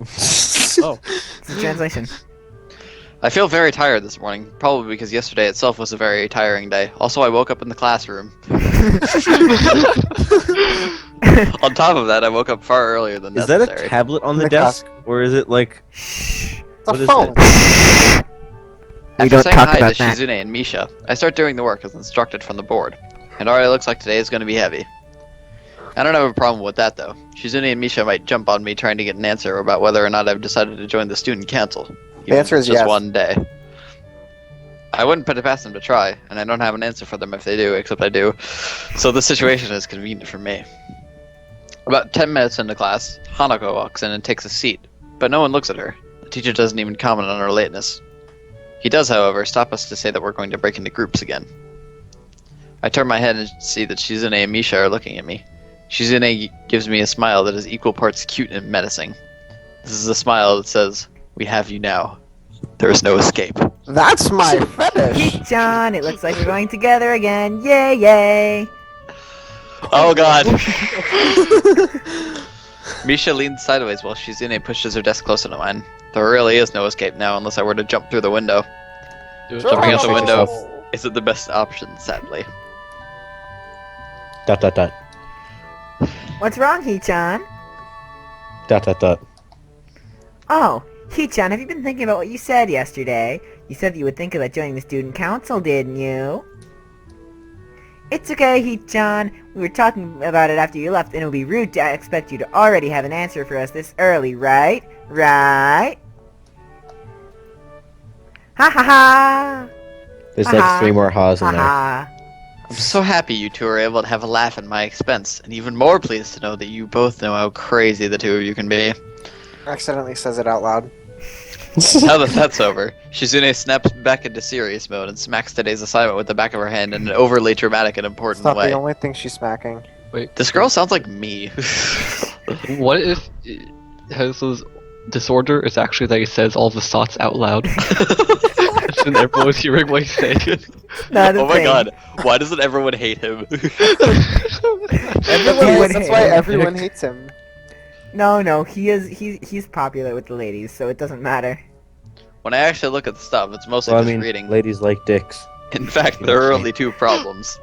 Oh. It's a translation. I feel very tired this morning, probably because yesterday itself was a very tiring day. Also, I woke up in the classroom. On top of that, I woke up far earlier than Is that a necessary. tablet on the The desk? Or is it like... Shh. It's What a is phone. it? We After don't saying talk hi about to that. Shizune and Misha, I start doing the work as instructed from the board. It already looks like today is going to be heavy. I don't have a problem with that though. Shizune and Misha might jump on me trying to get an answer about whether or not I've decided to join the student council. The answer is just yes. one day. I wouldn't put it past them to try, and I don't have an answer for them if they do, except I do. So the situation is convenient for me. About 10 minutes into class, Hanako walks in and takes a seat, but no one looks at her. The teacher doesn't even comment on her lateness. He does, however, stop us to say that we're going to break into groups again. I turn my head and see that Shizune and Misha are looking at me. Shizune gives me a smile that is equal parts cute and menacing. This is a smile that says, "We have you now. There is no escape." That's my fetish. John, it looks like we're going together again. Yay, yay. Oh god! Misha leans sideways while Shizune pushes her desk closer to mine. There really is no escape now unless I were to jump through the window. Jumping out the Shake window yourself. isn't the best option, sadly. ... Dot dot dot. What's wrong, Hee-chan? Dot dot dot. Oh, Hee-chan, have you been thinking about what you said yesterday? You said that you would think about joining the student council, didn't you? It's okay, Hee-chan. We were talking about it after you left, and it would be rude to expect you to already have an answer for us this early, right? Right? Ha ha ha! There's Ha-ha. like 3 more ha's in Ha there. ha! I'm so happy you two are able to have a laugh at my expense, and even more pleased to know that you both know how crazy the two of you can be. Accidentally says it out loud. Now that that's over, Shizune snaps back into serious mode and smacks today's assignment with the back of her hand in an overly dramatic and It's important not way. the only thing she's smacking. Wait, This girl sounds like me. what if Hazel's disorder is actually that he says all the thoughts out loud? And everyone's hearing what he's saying. Not a Oh my thing. god, why doesn't everyone hate him? Everyone would That's hate why him. everyone hates him. No, he's popular with the ladies, so it doesn't matter. When I actually look at the stuff, it's mostly Well, I just mean, reading. ladies like dicks. In fact, there are only 2 problems.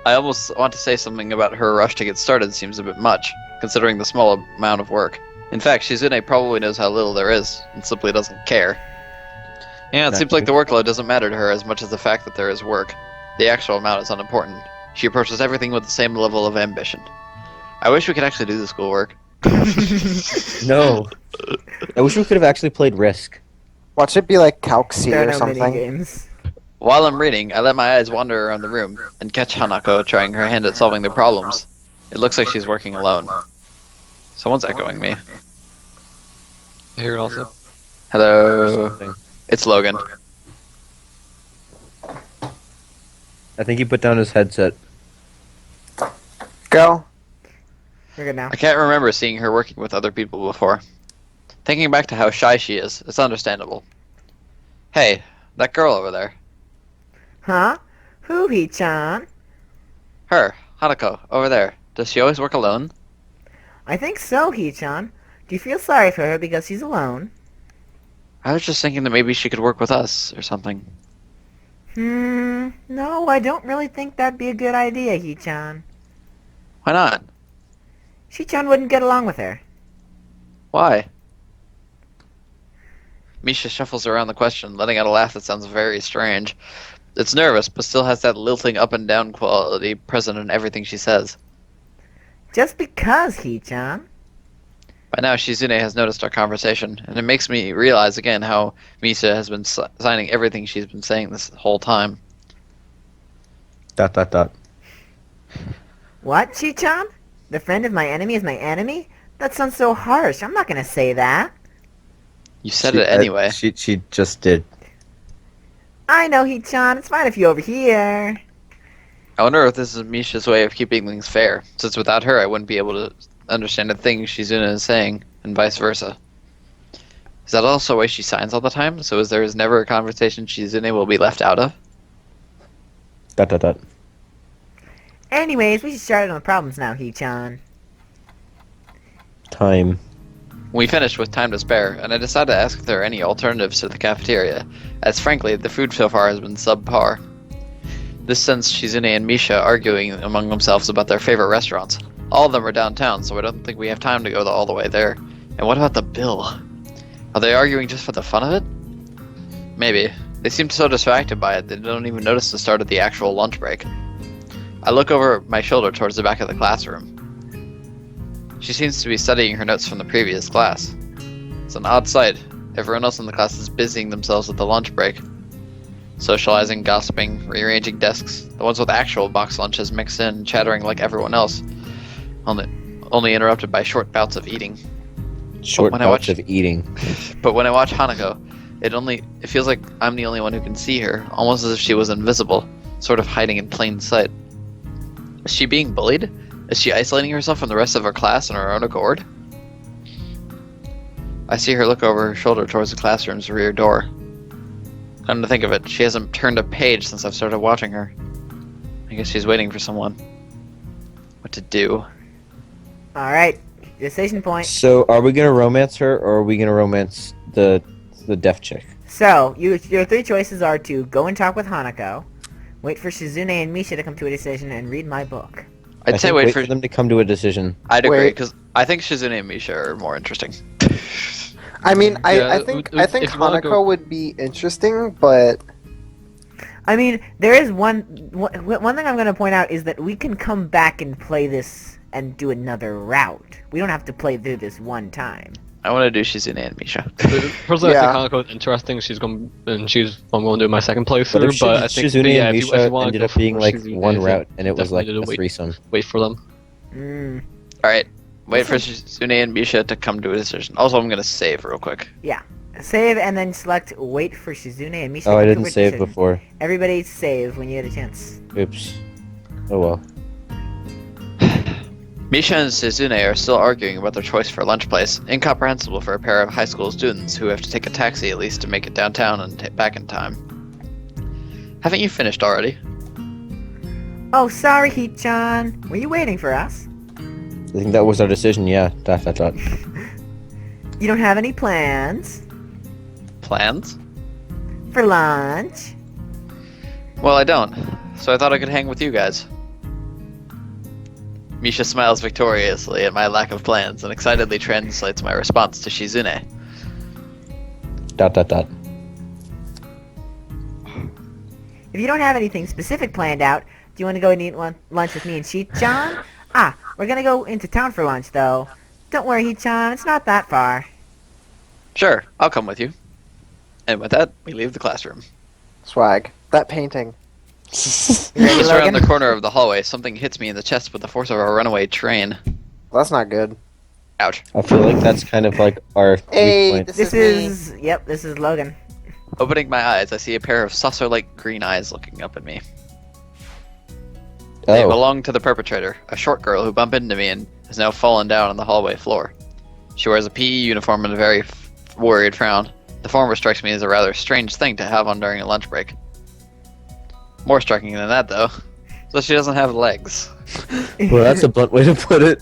I almost want to say something about her rush to get started seems a bit much, considering the small amount of work. In fact, Shizune probably knows how little there is, and simply doesn't care. Yeah, it seems like the workload doesn't matter to her as much as the fact that there is work. The actual amount is unimportant. She approaches everything with the same level of ambition. I wish we could actually do the schoolwork. No. I wish we could have actually played Risk. Watch it be like Calc-C There are or no something. minigames. While I'm reading, I let my eyes wander around the room and catch Hanako trying her hand at solving the problems. It looks like she's working alone. Someone's echoing me. I hear it also. Hello. It's Logan. I think he put down his headset. Go. We're good now. I can't remember seeing her working with other people before. Thinking back to how shy she is, it's understandable. Hey, that girl over there. Huh? Who, Hee-chan? Her, Hanako, over there. Does she always work alone? I think so, Hee-chan. Do you feel sorry for her because she's alone? I was just thinking that maybe she could work with us or something. No, I don't really think that'd be a good idea, Hee-chan. Why not? Shi-chan wouldn't get along with her. Why? Misha shuffles around the question, letting out a laugh that sounds very strange. It's nervous, but still has that lilting up and down quality present in everything she says. Just because, Hee-chan. By now, Shizune has noticed our conversation, and it makes me realize again how Misha has been signing everything she's been saying this whole time. Dot dot dot. What, Shi-chan? The friend of my enemy is my enemy? That sounds so harsh. I'm not gonna say that. You said it anyway. She just did. I know, Hee-chan. It's fine if you overhear. I wonder if this is Misha's way of keeping things fair, since without her I wouldn't be able to understand a thing Shizune is saying, and vice versa. Is that also the way she signs all the time? So is there never a conversation Shizune will be left out of? Dot dot dot. Anyways, we should start on the problems now, Hee-chan. Time. We finished with time to spare, and I decided to ask if there are any alternatives to the cafeteria, as frankly, the food so far has been subpar. This sends Shizune and Misha arguing among themselves about their favorite restaurants. All of them are downtown, so I don't think we have time to go all the way there. And what about the bill? Are they arguing just for the fun of it? Maybe. They seem so distracted by it they don't even notice the start of the actual lunch break. I look over my shoulder towards the back of the classroom. She seems to be studying her notes from the previous class. It's an odd sight. Everyone else in the class is busying themselves with the lunch break. Socializing, gossiping, rearranging desks. The ones with actual box lunches mixed in, chattering like everyone else. Only interrupted by short bouts of eating. Short when I bouts watch- of eating. But when I watch Hanako, it feels like I'm the only one who can see her, almost as if she was invisible, sort of hiding in plain sight. Is she being bullied? Is she isolating herself from the rest of her class on her own accord? I see her look over her shoulder towards the classroom's rear door. Come to think of it, she hasn't turned a page since I've started watching her. I guess she's waiting for someone. What to do? Alright, decision point. So, are we gonna romance her, or are we gonna romance the deaf chick? So, your three choices are to go and talk with Hanako, wait for Shizune and Misha to come to a decision, and read my book. I'd I say think wait for them to come to a decision. I'd agree, Wait. because I think Shizune and Misha are more interesting. I mean, Yeah, I think if you wanna Hanako go- would be interesting, but I mean, there is one thing I'm going to point out is that we can come back and play this and do another route. We don't have to play through this one time. I want to do Shizune and Misha. Personally, Yeah. I think Hanako is interesting. She's going I'm going to do my second But playthrough. if But I think Shizune yeah, and if you Misha wanna ended go up being for like Shizune, one I think route, and it was like definitely a threesome. wait for them. Mm, Alright, wait for Shizune and Misha to come to a decision. Also, I'm going to save real quick. save and then select wait for Shizune and Misha Oh, to I come to didn't a save decision. before. Everybody save when you get a chance. Oops. Oh well. Misha and Shizune are still arguing about their choice for lunch place, incomprehensible for a pair of high school students who have to take a taxi at least to make it downtown and back in time. Haven't you finished already? Oh, sorry, Heat-chan. Were you waiting for us? I think that was our decision. Yeah. Dot. You don't have any plans Plans? for lunch? Well, I don't, so I thought I could hang with you guys. Misha smiles victoriously at my lack of plans and excitedly translates my response to Shizune. Dot. If you don't have anything specific planned out, do you want to go and eat lunch with me and Heat-chan? Ah, we're gonna go into town for lunch, though. Don't worry, Heat-chan, it's not that far. Sure, I'll come with you. And with that, we leave the classroom. swag. That painting. Just around Logan? the corner of the hallway, something hits me in the chest with the force of a runaway train. That's not good. Ouch. I feel like that's kind of like our Hey, weak point. this This is this is Logan. Opening my eyes, I see a pair of saucer-like green eyes looking up at me. Oh. They belong to the perpetrator, a short girl who bumped into me and has now fallen down on the hallway floor. She wears a PE uniform and a very worried frown. The former strikes me as a rather strange thing to have on during a lunch break. More striking than that, though, so she doesn't have legs. Well, that's a blunt way to put it.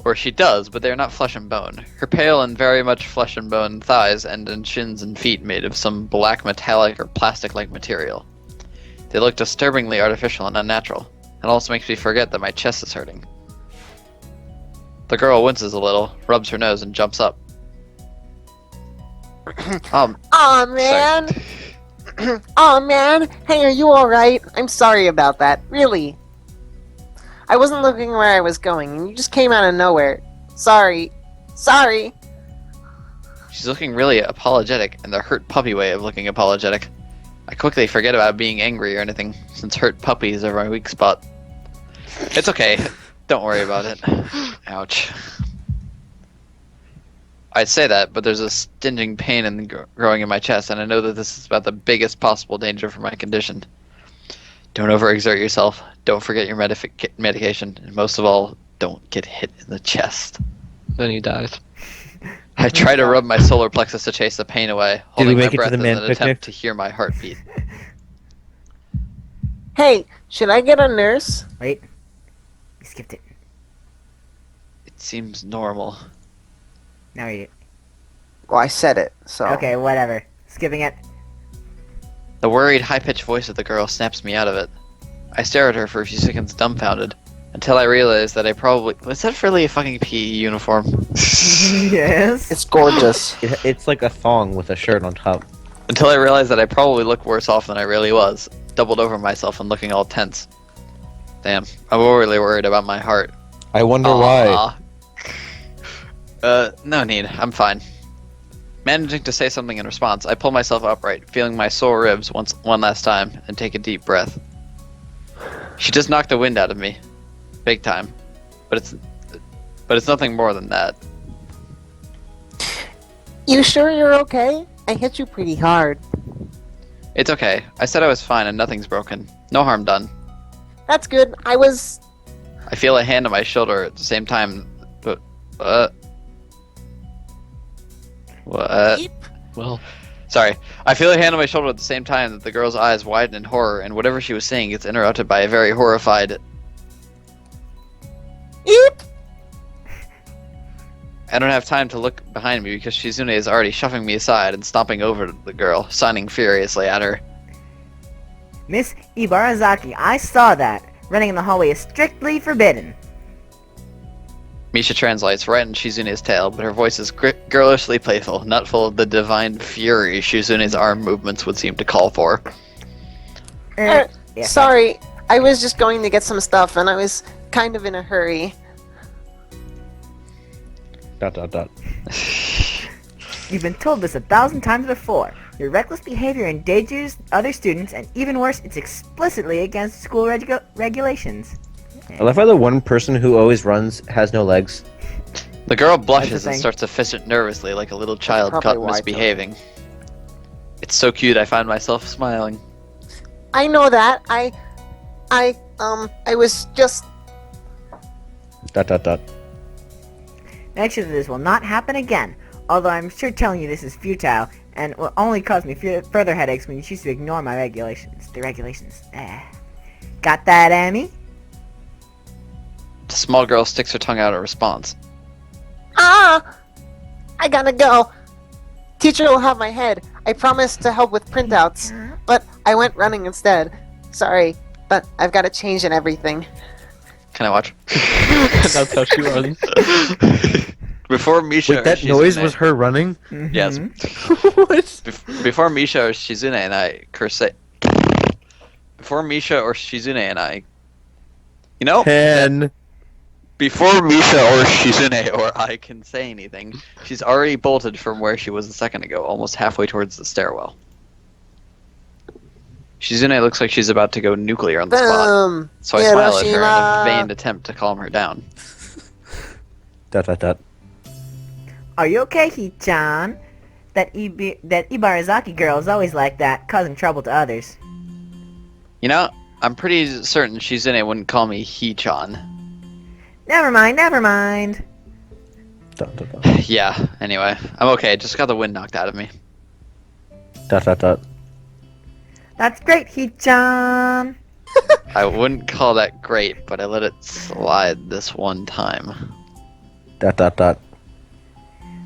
Or she does, but they are not flesh and bone. Her pale and very much flesh and bone thighs end in shins and feet made of some black metallic or plastic-like material. They look disturbingly artificial and unnatural. It also makes me forget that my chest is hurting. The girl winces a little, rubs her nose, and jumps up. Aw, man! Aw, man! Hey, are you alright? I'm sorry about that, really. I wasn't looking where I was going, and you just came out of nowhere. Sorry. Sorry! She's looking really apologetic in the hurt puppy way of looking apologetic. I quickly forget about being angry or anything, since hurt puppies are my weak spot. It's okay. Don't worry about it. Ouch. I'd say that, but there's a stinging pain growing in my chest, and I know that this is about the biggest possible danger for my condition. Don't overexert yourself. Don't forget your medication. And most of all, don't get hit in the chest. Then he dies. I try to rub my solar plexus to chase the pain away, holding we my make it to breath the as man an picnic? attempt to hear my heartbeat. Hey, should I get a nurse? Wait. You skipped it. It seems normal. Now read it. Well, I said it, so. Okay, whatever. Skipping it. The worried, high-pitched voice of the girl snaps me out of it. I stare at her for a few seconds dumbfounded, until I realize that I probably... Was that really a fucking PE uniform? Yes. It's gorgeous. It's like a thong with a shirt on top. Until I realized that I probably looked worse off than I really was, doubled over myself and looking all tense. Damn, I'm overly worried about my heart. I wonder why. No need, I'm fine. Managing to say something in response, I pull myself upright, feeling my sore ribs one last time, and take a deep breath. She just knocked the wind out of me. Big time. But it's nothing more than that. You sure you're okay? I hit you pretty hard. It's okay. I said I was fine and nothing's broken. No harm done. That's good. I was... I feel a hand on my shoulder at the same time. What? Eep. Well, Sorry. I feel a hand on my shoulder at the same time that the girl's eyes widen in horror, and whatever she was saying gets interrupted by a very horrified... Eep! I don't have time to look behind me because Shizune is already shoving me aside and stomping over the girl, signing furiously at her. Miss Ibarazaki, I saw that. Running in the hallway is strictly forbidden. Misha translates right in Shizune's tail, but her voice is girlishly playful, not full of the divine fury Shizune's arm movements would seem to call for. Yeah. Sorry, I was just going to get some stuff and I was kind of in a hurry. ... You've been told this 1,000 times before. Your reckless behavior endangers other students, and even worse, it's explicitly against school regulations. I love how the one person who always runs has no legs. The girl blushes thing. and starts to fist nervously like a little child probably caught why, misbehaving. It's so cute I find myself smiling. I know that. I was just... ... Make sure that this will not happen again. Although I'm sure telling you this is futile, and will only cause me further headaches when you choose to ignore my regulations. The regulations. Got that, Amy? The small girl sticks her tongue out in response. Ah! I gotta go. Teacher will have my head. I promised to help with printouts, but I went running instead. Sorry, but I've got to change and everything. Can I watch? that's how she runs. Before Misha Wait, or that Shizune, noise was her running? Yes. What? Before Misha or Shizune and I Before Misha or Shizune and I... You know? 10. Before Misha or Shizune or I can say anything, she's already bolted from where she was a second ago, almost halfway towards the stairwell. Shizune looks like she's about to go nuclear on the spot, Boom! so I smile at her in a Hiroshima! vain attempt to calm her down. ... Are you okay, Hee-chan? That Ibarazaki girl is always like that, causing trouble to others. You know, I'm pretty certain Shizune wouldn't call me Hee-chan. Never mind, never mind. Yeah, anyway, I'm okay, just got the wind knocked out of me. That's great, Hee-chan. I wouldn't call that great, but I let it slide this one time.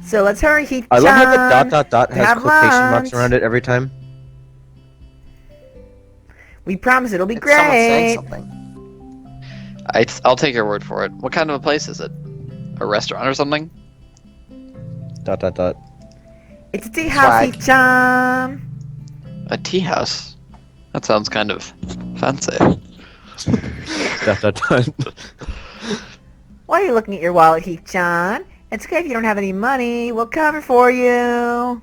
So let's hurry, Hee-chan. I love how the dot has Have quotation marks lunch. around it every time. We promise it'll be It's someone saying great. something. I'll take your word for it. What kind of a place is it? A restaurant or something? It's a tea house, Swag. Hee-chan. A tea house? That sounds kind of fancy. Why are you looking at your wallet, Hee-chan? It's okay if you don't have any money. We'll cover for you.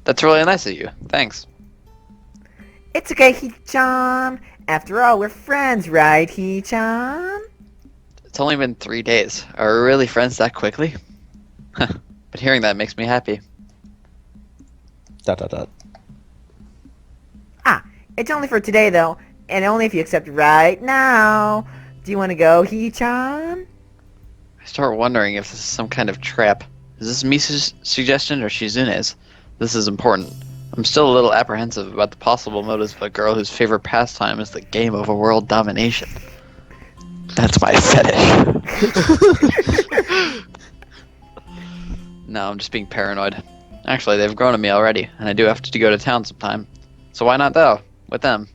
That's really nice of you. Thanks. It's okay, Hee-chan. After all, we're friends, right, Hee-chan? It's only been 3 days. Are we really friends that quickly? But hearing that makes me happy. It's only for today, though, and only if you accept right now. Do you want to go, Hee-chan? I start wondering if this is some kind of trap. Is this Misa's suggestion or Shizune's? This is important. I'm still a little apprehensive about the possible motives of a girl whose favorite pastime is the game of world domination. That's my fetish. No, I'm just being paranoid. Actually, they've grown on me already, and I do have to go to town sometime. So why not though? With them.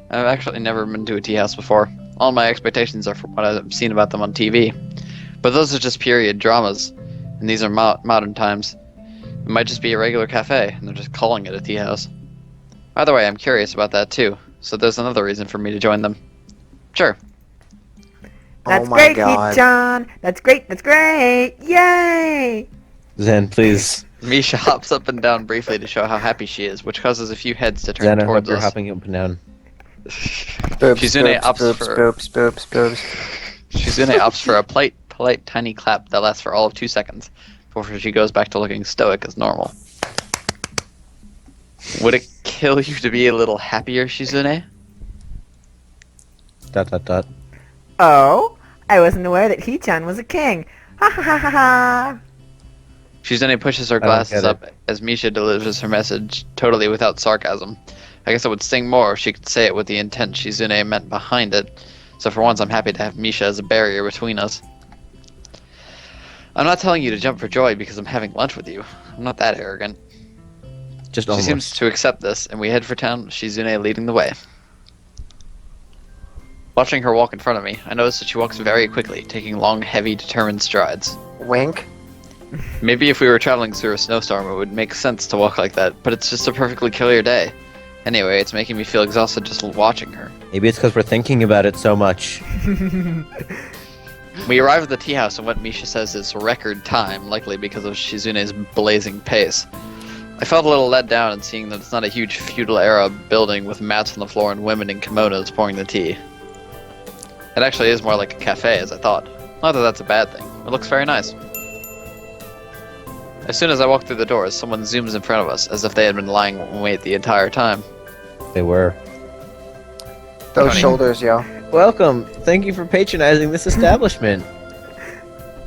I've actually never been to a tea house before. All my expectations are from what I've seen about them on TV. But those are just period dramas, and these are modern times. It might just be a regular cafe, and they're just calling it a tea house. By the way, I'm curious about that too, so there's another reason for me to join them. Sure. That's Oh my great, God. Heat-chan! That's great! Yay! Zen, please. Misha hops up and down briefly to show how happy she is, which causes a few heads to turn Zen, I hope towards you're us. hopping up and down. Shizune opts for Shizune opts for a polite tiny clap that lasts for all of 2 seconds before she goes back to looking stoic as normal. Would it kill you to be a little happier, Shizune? ... Oh? I wasn't aware that Heat-chan was a king. Ha ha ha ha ha! Shizune pushes her don't glasses get up as Misha delivers her message totally without sarcasm. I guess it would sting more if she could say it with the intent Shizune meant behind it. So for once I'm happy to have Misha as a barrier between us. I'm not telling you to jump for joy because I'm having lunch with you. I'm not that arrogant. Just She almost. seems to accept this, and we head for town with Shizune leading the way. Watching her walk in front of me, I notice that she walks very quickly, taking long, heavy, determined strides. Wink. Maybe if we were traveling through a snowstorm it would make sense to walk like that, but it's just a perfectly clear day. Anyway, it's making me feel exhausted just watching her. Maybe it's because we're thinking about it so much. We arrive at the tea house in what Misha says is record time, likely because of Shizune's blazing pace. I felt a little let down in seeing that it's not a huge feudal-era building with mats on the floor and women in kimonos pouring the tea. It actually is more like a cafe, as I thought. Not that that's a bad thing. It looks very nice. As soon as I walk through the doors, someone zooms in front of us, as if they had been lying in wait the entire time. They were. Those Tony. shoulders, yo. Welcome. Thank you for patronizing this establishment.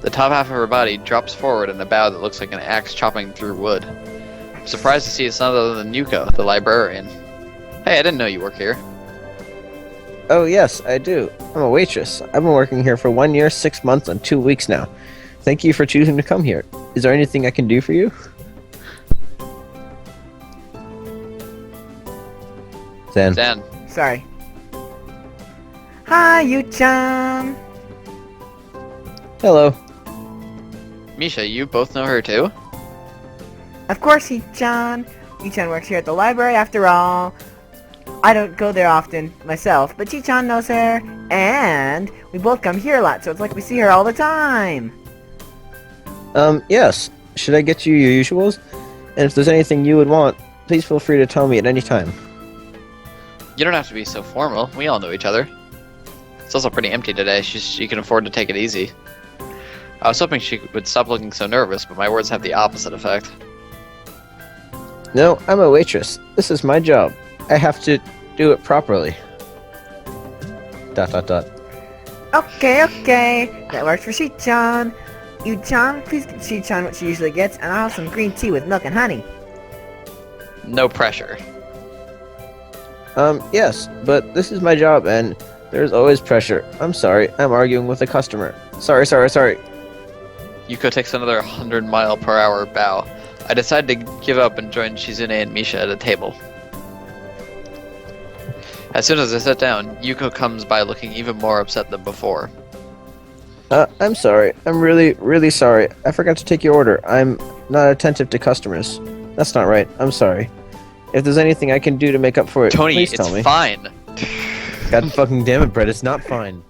The top half of her body drops forward in a bow that looks like an axe chopping through wood. I'm surprised to see it's none other than Yuko, the librarian. Hey, I didn't know you work here. Oh yes, I do. I'm a waitress. I've been working here for 1 year, 6 months, and 2 weeks now. Thank you for choosing to come here. Is there anything I can do for you? Zen. Dan, Sorry. Hi, Yu-chan! Hello. Misha, you both know her too? Of course, Heat-chan. Yu-chan works here at the library after all. I don't go there often myself, but Chi-chan knows her, and we both come here a lot, so it's like we see her all the time. Yes. Should I get you your usuals? And if there's anything you would want, please feel free to tell me at any time. You don't have to be so formal. We all know each other. It's also pretty empty today. She can afford to take it easy. I was hoping she would stop looking so nervous, but my words have the opposite effect. No, I'm a waitress. This is my job. I have to do it properly. ... Okay. That works for Chi-chan. Yu-chan, please get Chi-chan what she usually gets, and I'll have some green tea with milk and honey. No pressure. Yes, but this is my job and there's always pressure. I'm sorry, I'm arguing with a customer. Sorry. Yuko takes another 100-mile-per-hour bow. I decide to give up and join Shizune and Misha at a table. As soon as I sit down, Yuko comes by looking even more upset than before. I'm sorry. I'm really, really sorry. I forgot to take your order. I'm not attentive to customers. That's not right. I'm sorry. If there's anything I can do to make up for it, Tony, please tell me. it's fine. God fucking damn it, Brett. It's not fine.